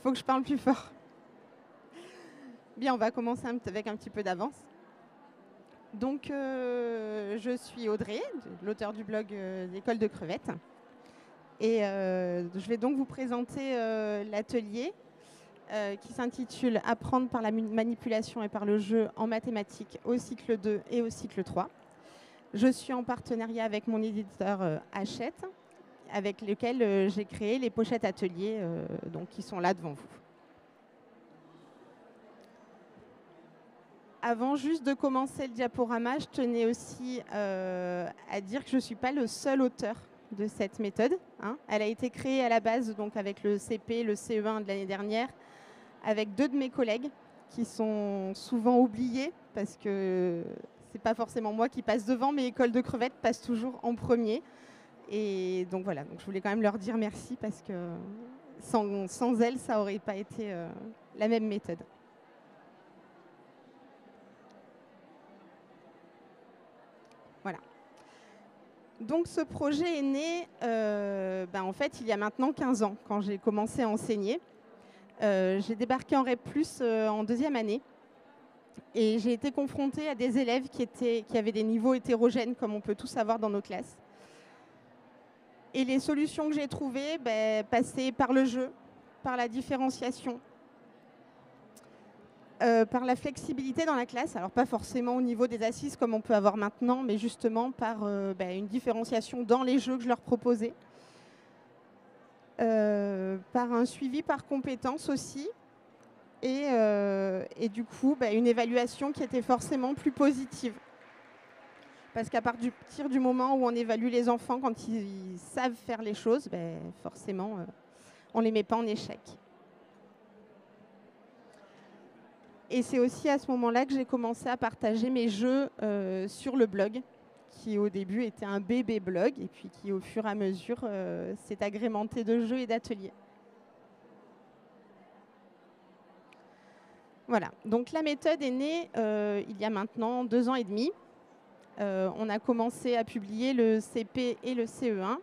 faut que je parle plus fort. Bien, on va commencer avec un petit peu d'avance. Donc, je suis Audrey, l'auteur du blog L'école de crevettes. Et je vais donc vous présenter l'atelier qui s'intitule « Apprendre par la manipulation et par le jeu en mathématiques au cycle 2 et au cycle 3 ». Je suis en partenariat avec mon éditeur Hachette, avec lequel j'ai créé les pochettes ateliers donc, qui sont là devant vous. Avant juste de commencer le diaporama, je tenais aussi à dire que je ne suis pas le seul auteur de cette méthode. Hein. Elle a été créée à la base donc, avec le CP, le CE1 de l'année dernière, avec 2 de mes collègues qui sont souvent oubliés parce que ce n'est pas forcément moi qui passe devant, mais École de crevettes passe toujours en premier. Et donc voilà, donc je voulais quand même leur dire merci parce que sans elles, ça n'aurait pas été la même méthode. Voilà. Donc ce projet est né en fait il y a maintenant 15 ans quand j'ai commencé à enseigner. J'ai débarqué en REP+, en 2e année et j'ai été confrontée à des élèves qui avaient des niveaux hétérogènes comme on peut tous avoir dans nos classes. Et les solutions que j'ai trouvées passaient par le jeu, par la différenciation, par la flexibilité dans la classe, alors pas forcément au niveau des assises comme on peut avoir maintenant, mais justement par une différenciation dans les jeux que je leur proposais, par un suivi par compétences aussi, et du coup une évaluation qui était forcément plus positive. Parce qu'à partir du moment où on évalue les enfants quand ils savent faire les choses, forcément on ne les met pas en échec. Et c'est aussi à ce moment-là que j'ai commencé à partager mes jeux sur le blog, qui au début était un bébé blog, et puis qui au fur et à mesure s'est agrémenté de jeux et d'ateliers. Voilà, donc la méthode est née il y a maintenant 2 ans et demi. On a commencé à publier le CP et le CE1.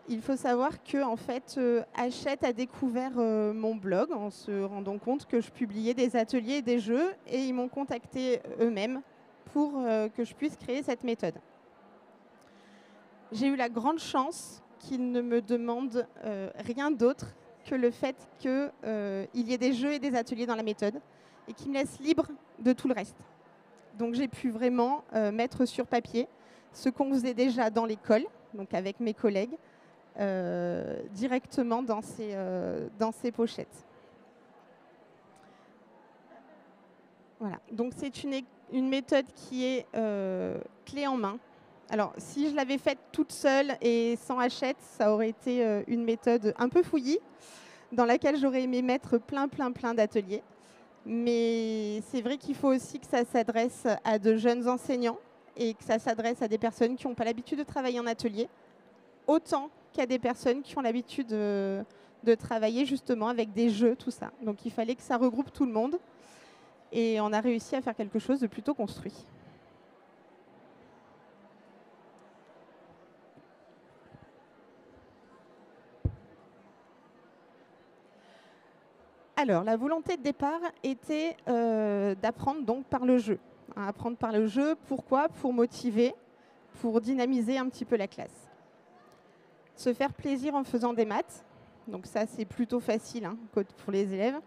Il faut savoir que en fait, Hachette a découvert mon blog en se rendant compte que je publiais des ateliers et des jeux, et ils m'ont contacté eux-mêmes pour que je puisse créer cette méthode. J'ai eu la grande chance qu'ils ne me demandent rien d'autre que le fait qu'il y ait des jeux et des ateliers dans la méthode et qu'ils me laissent libre de tout le reste. Donc j'ai pu vraiment mettre sur papier ce qu'on faisait déjà dans l'école, donc avec mes collègues, directement dans ces pochettes. Voilà, donc c'est une méthode qui est clé en main. Alors, si je l'avais faite toute seule et sans Hachette, ça aurait été une méthode un peu fouillie, dans laquelle j'aurais aimé mettre plein d'ateliers. Mais c'est vrai qu'il faut aussi que ça s'adresse à de jeunes enseignants et que ça s'adresse à des personnes qui n'ont pas l'habitude de travailler en atelier, autant qu'à des personnes qui ont l'habitude de travailler justement avec des jeux, tout ça. Donc il fallait que ça regroupe tout le monde et on a réussi à faire quelque chose de plutôt construit. Alors, la volonté de départ était d'apprendre donc par le jeu. Apprendre par le jeu, pourquoi? Pour motiver, pour dynamiser un petit peu la classe. Se faire plaisir en faisant des maths, donc ça c'est plutôt facile pour les élèves,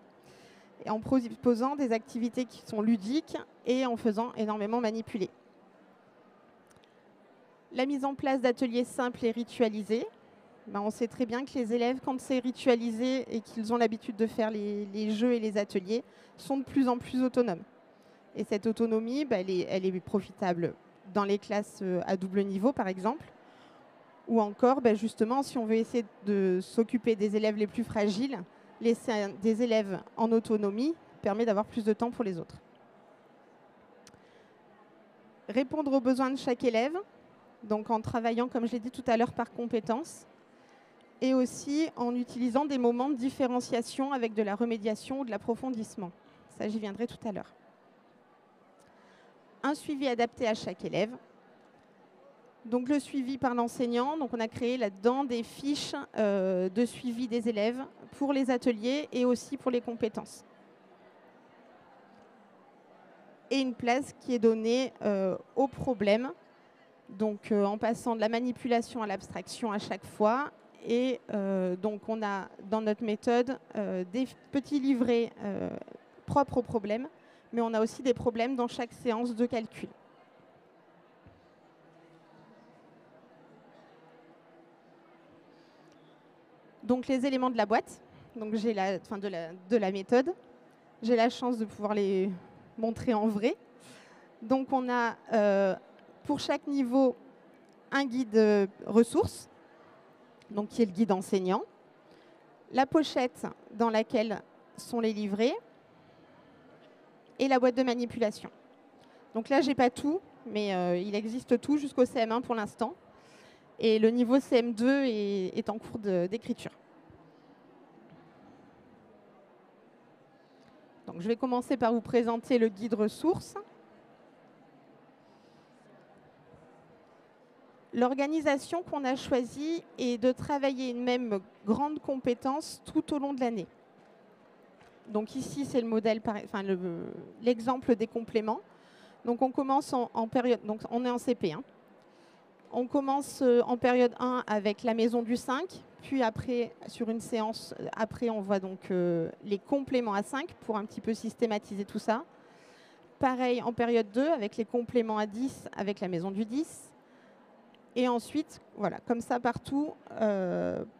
et en proposant des activités qui sont ludiques et en faisant énormément manipuler. La mise en place d'ateliers simples et ritualisés. On sait très bien que les élèves, quand c'est ritualisé et qu'ils ont l'habitude de faire les jeux et les ateliers, sont de plus en plus autonomes. Et cette autonomie, elle est profitable dans les classes à double niveau, par exemple, ou encore, justement, si on veut essayer de s'occuper des élèves les plus fragiles, laisser des élèves en autonomie permet d'avoir plus de temps pour les autres. Répondre aux besoins de chaque élève, donc en travaillant, comme je l'ai dit tout à l'heure, par compétences, et aussi en utilisant des moments de différenciation avec de la remédiation ou de l'approfondissement. Ça, j'y viendrai tout à l'heure. Un suivi adapté à chaque élève. Donc le suivi par l'enseignant, donc on a créé là-dedans des fiches de suivi des élèves pour les ateliers et aussi pour les compétences. Et une place qui est donnée au problème, donc en passant de la manipulation à l'abstraction à chaque fois. Et donc on a dans notre méthode des petits livrets propres au problème, mais on a aussi des problèmes dans chaque séance de calcul. Donc les éléments de la boîte, donc j'ai de la méthode. J'ai la chance de pouvoir les montrer en vrai. Donc on a pour chaque niveau un guide ressources, donc qui est le guide enseignant, la pochette dans laquelle sont les livrets et la boîte de manipulation. Donc là, j'ai pas tout, mais il existe tout jusqu'au CM1 pour l'instant. Et le niveau CM2 est en cours d'écriture. Donc, je vais commencer par vous présenter le guide ressources. L'organisation qu'on a choisie est de travailler une même grande compétence tout au long de l'année. Donc ici, c'est le modèle, l'exemple des compléments. Donc on commence en période, donc on est en CP. On commence en période 1 avec la maison du 5, puis après, sur une séance, après on voit donc les compléments à 5 pour un petit peu systématiser tout ça. Pareil en période 2 avec les compléments à 10 avec la maison du 10. Et ensuite, voilà, comme ça partout,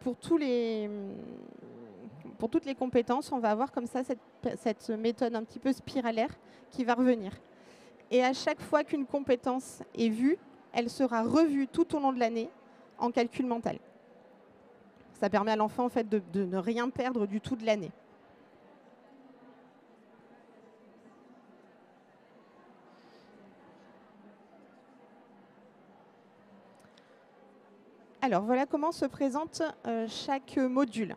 pour toutes les compétences, on va avoir comme ça cette méthode un petit peu spiralaire qui va revenir. Et à chaque fois qu'une compétence est vue, elle sera revue tout au long de l'année en calcul mental. Ça permet à l'enfant en fait, de ne rien perdre du tout de l'année. Alors voilà comment se présente chaque module.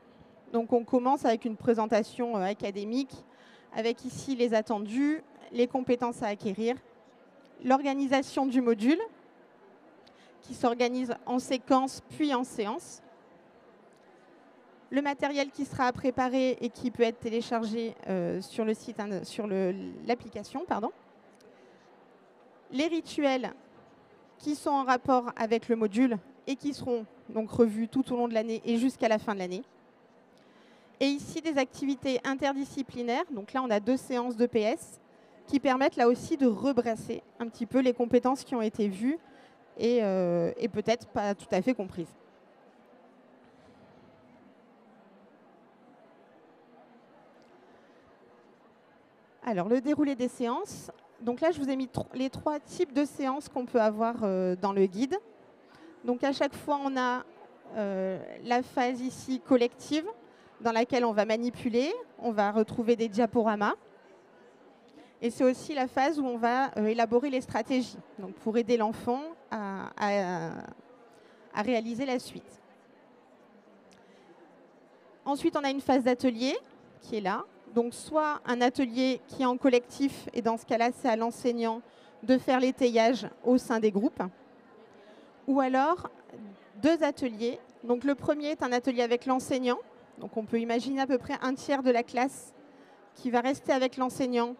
Donc on commence avec une présentation académique, avec ici les attendus, les compétences à acquérir, l'organisation du module, qui s'organise en séquence puis en séance, le matériel qui sera préparé et qui peut être téléchargé sur le site, sur l'application, les rituels qui sont en rapport avec le module et qui seront donc revus tout au long de l'année et jusqu'à la fin de l'année. Et ici, des activités interdisciplinaires. Donc là, on a 2 séances de PS qui permettent là aussi de rebrasser un petit peu les compétences qui ont été vues et peut-être pas tout à fait comprises. Alors, le déroulé des séances. Donc là, je vous ai mis les 3 types de séances qu'on peut avoir dans le guide. Donc à chaque fois, on a la phase ici collective, dans laquelle on va manipuler, on va retrouver des diaporamas. Et c'est aussi la phase où on va élaborer les stratégies, donc pour aider l'enfant à réaliser la suite. Ensuite, on a une phase d'atelier qui est là. Donc soit un atelier qui est en collectif, et dans ce cas-là, c'est à l'enseignant de faire l'étayage au sein des groupes. Ou alors 2 ateliers. Donc le premier est un atelier avec l'enseignant. Donc on peut imaginer à peu près un tiers de la classe qui va rester avec l'enseignant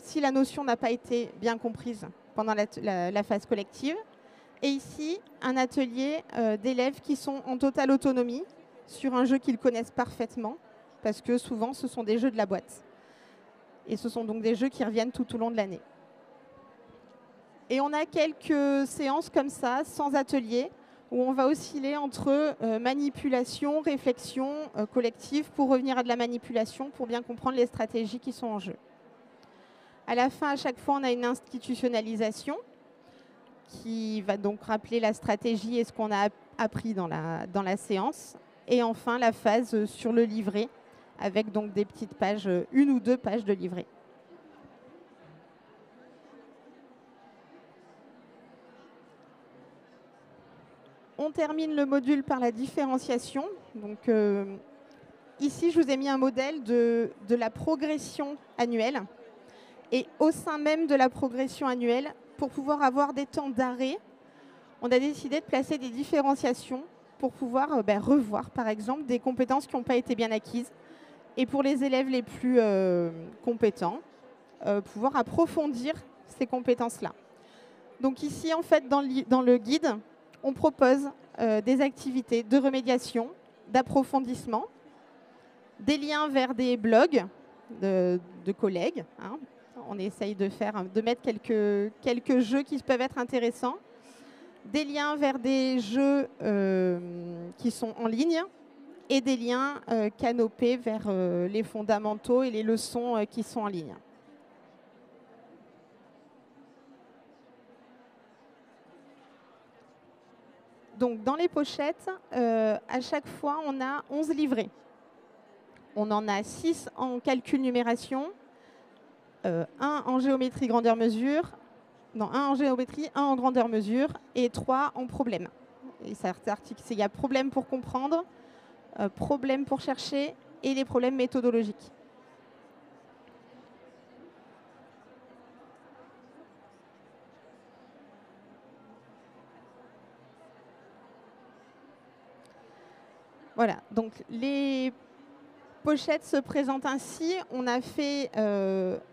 si la notion n'a pas été bien comprise pendant la phase collective. Et ici, un atelier d'élèves qui sont en totale autonomie sur un jeu qu'ils connaissent parfaitement, parce que souvent, ce sont des jeux de la boîte. Et ce sont donc des jeux qui reviennent tout au long de l'année. Et on a quelques séances comme ça, sans atelier, où on va osciller entre manipulation, réflexion collective, pour revenir à de la manipulation, pour bien comprendre les stratégies qui sont en jeu. À la fin, à chaque fois, on a une institutionnalisation qui va donc rappeler la stratégie et ce qu'on a appris dans la séance. Et enfin, la phase sur le livret, avec donc des petites pages, 1 ou 2 pages de livret. On termine le module par la différenciation. Donc, ici, je vous ai mis un modèle de la progression annuelle. Et au sein même de la progression annuelle, pour pouvoir avoir des temps d'arrêt on a décidé de placer des différenciations pour pouvoir revoir, par exemple, des compétences qui n'ont pas été bien acquises. Et pour les élèves les plus compétents, pouvoir approfondir ces compétences-là. Donc ici, en fait, dans le guide, on propose des activités de remédiation, d'approfondissement, des liens vers des blogs de collègues. Hein. On essaye de mettre quelques jeux qui peuvent être intéressants, des liens vers des jeux qui sont en ligne et des liens canopés vers les fondamentaux et les leçons qui sont en ligne. Donc, dans les pochettes, à chaque fois, on a 11 livrets. On en a 6 en calcul numération, 1 en géométrie grandeur-mesure, non, 1 en géométrie, 1 en grandeur-mesure et 3 en problème. Il y a problème pour comprendre, problème pour chercher et les problèmes méthodologiques. Voilà, donc les pochettes se présentent ainsi. On a fait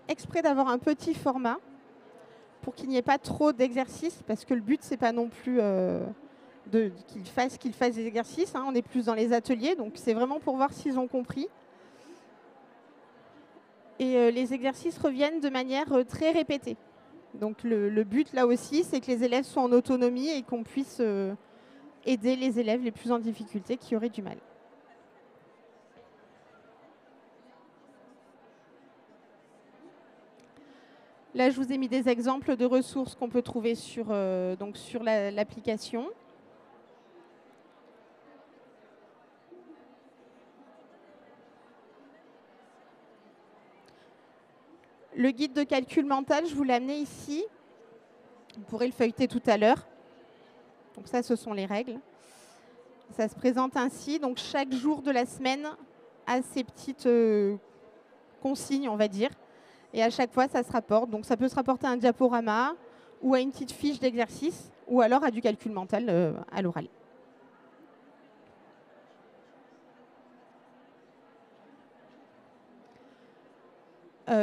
exprès d'avoir un petit format pour qu'il n'y ait pas trop d'exercices, parce que le but, c'est pas non plus qu'ils fassent des exercices. Hein. On est plus dans les ateliers, donc c'est vraiment pour voir s'ils ont compris. Et les exercices reviennent de manière très répétée. Donc le but, là aussi, c'est que les élèves soient en autonomie et qu'on puisse aider les élèves les plus en difficulté qui auraient du mal. Là, je vous ai mis des exemples de ressources qu'on peut trouver sur l'application. Le guide de calcul mental, je vous l'ai amené ici. Vous pourrez le feuilleter tout à l'heure. Donc ça, ce sont les règles. Ça se présente ainsi. Donc chaque jour de la semaine a ses petites consignes, on va dire. Et à chaque fois, ça se rapporte. Donc ça peut se rapporter à un diaporama ou à une petite fiche d'exercice ou alors à du calcul mental à l'oral.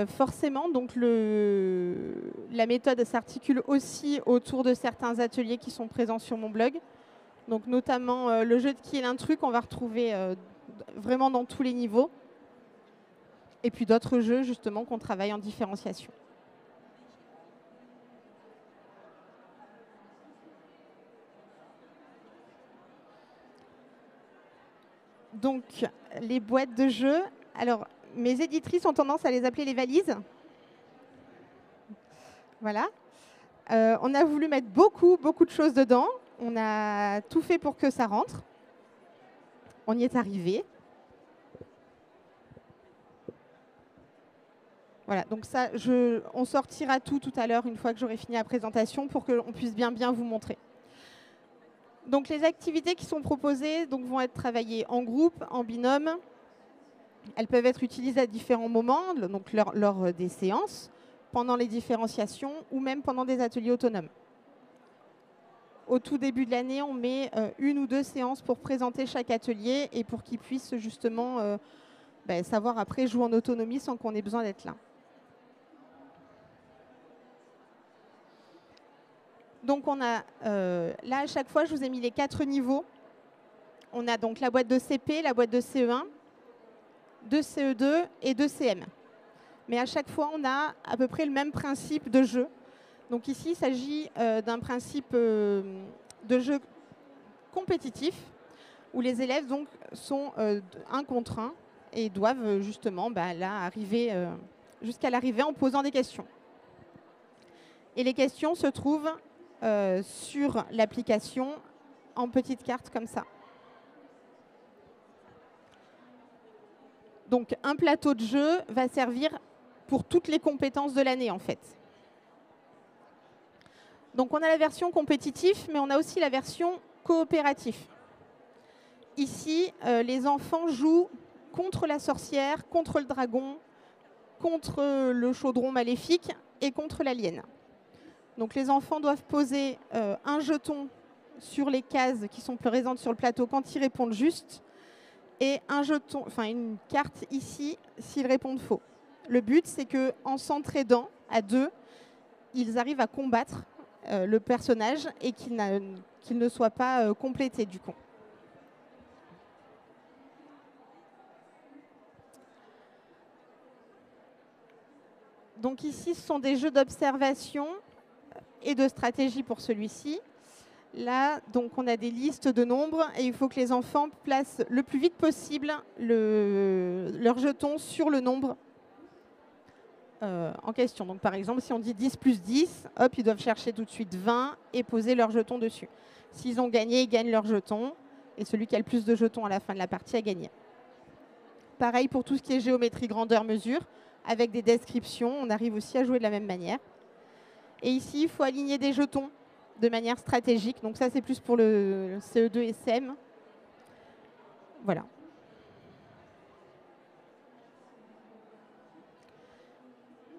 Forcément, donc la méthode s'articule aussi autour de certains ateliers qui sont présents sur mon blog. Donc notamment le jeu de qui est l'intrus qu'on va retrouver vraiment dans tous les niveaux. Et puis d'autres jeux justement qu'on travaille en différenciation. Donc les boîtes de jeux. Alors mes éditrices ont tendance à les appeler les valises. Voilà. On a voulu mettre beaucoup de choses dedans. On a tout fait pour que ça rentre. On y est arrivé. Voilà, donc ça, on sortira tout à l'heure une fois que j'aurai fini la présentation pour qu'on puisse bien vous montrer. Donc les activités qui sont proposées vont être travaillées en groupe, en binôme. Elles peuvent être utilisées à différents moments, donc lors des séances, pendant les différenciations ou même pendant des ateliers autonomes. Au tout début de l'année, on met 1 ou 2 séances pour présenter chaque atelier et pour qu'ils puissent justement savoir après jouer en autonomie sans qu'on ait besoin d'être là. Donc on a, là à chaque fois, je vous ai mis les 4 niveaux. On a donc la boîte de CP, la boîte de CE1, de CE2 et de CM. Mais à chaque fois, on a à peu près le même principe de jeu. Donc ici, il s'agit d'un principe de jeu compétitif où les élèves sont 1 contre 1 et doivent justement là, arriver jusqu'à l'arrivée en posant des questions. Et les questions se trouvent sur l'application en petites cartes comme ça. Donc un plateau de jeu va servir pour toutes les compétences de l'année en fait. Donc on a la version compétitive, mais on a aussi la version coopérative. Ici, les enfants jouent contre la sorcière, contre le dragon, contre le chaudron maléfique et contre l'alien. Donc les enfants doivent poser un jeton sur les cases qui sont présentes sur le plateau quand ils répondent juste, et un jeton, enfin une carte ici s'ils répondent faux. Le but, c'est qu'en s'entraidant à deux, ils arrivent à combattre le personnage et qu'il ne soit pas complété du coup. Donc ici, ce sont des jeux d'observation et de stratégie pour celui-ci. Là, donc, on a des listes de nombres et il faut que les enfants placent le plus vite possible leur jeton sur le nombre en question. Donc, par exemple, si on dit 10 plus 10, hop, ils doivent chercher tout de suite 20 et poser leur jeton dessus. S'ils ont gagné, ils gagnent leur jeton et celui qui a le plus de jetons à la fin de la partie a gagné. Pareil pour tout ce qui est géométrie, grandeur, mesure. Avec des descriptions, on arrive aussi à jouer de la même manière. Et ici, il faut aligner des jetons de manière stratégique. Donc ça, c'est plus pour le CE2 et CM. Voilà.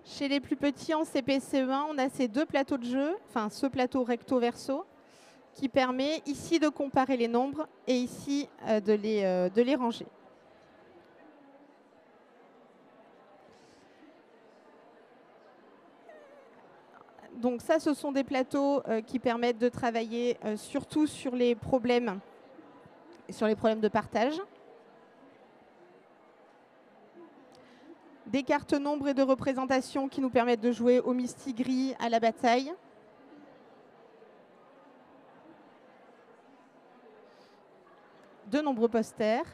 Chez les plus petits, en CP-CE1, on a ces deux plateaux de jeu, enfin ce plateau recto-verso, qui permet ici de comparer les nombres et ici de les ranger. Donc ça, ce sont des plateaux qui permettent de travailler surtout sur les problèmes de partage. Des cartes nombres et de représentation qui nous permettent de jouer au mistigris, à la bataille. De nombreux posters.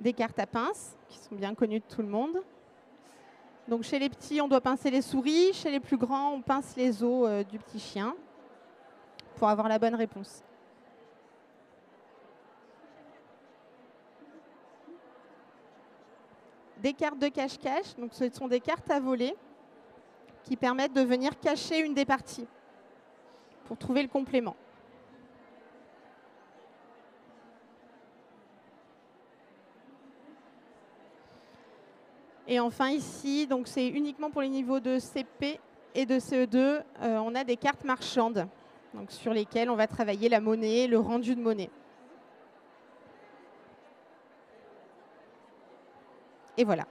Des cartes à pince, qui sont bien connues de tout le monde. Donc chez les petits, on doit pincer les souris. Chez les plus grands, on pince les os du petit chien pour avoir la bonne réponse. Des cartes de cache-cache, donc ce sont des cartes à voler qui permettent de venir cacher une des parties pour trouver le complément. Et enfin ici, donc c'est uniquement pour les niveaux de CP et de CE2, on a des cartes marchandes, donc sur lesquelles on va travailler la monnaie, le rendu de monnaie. Et voilà.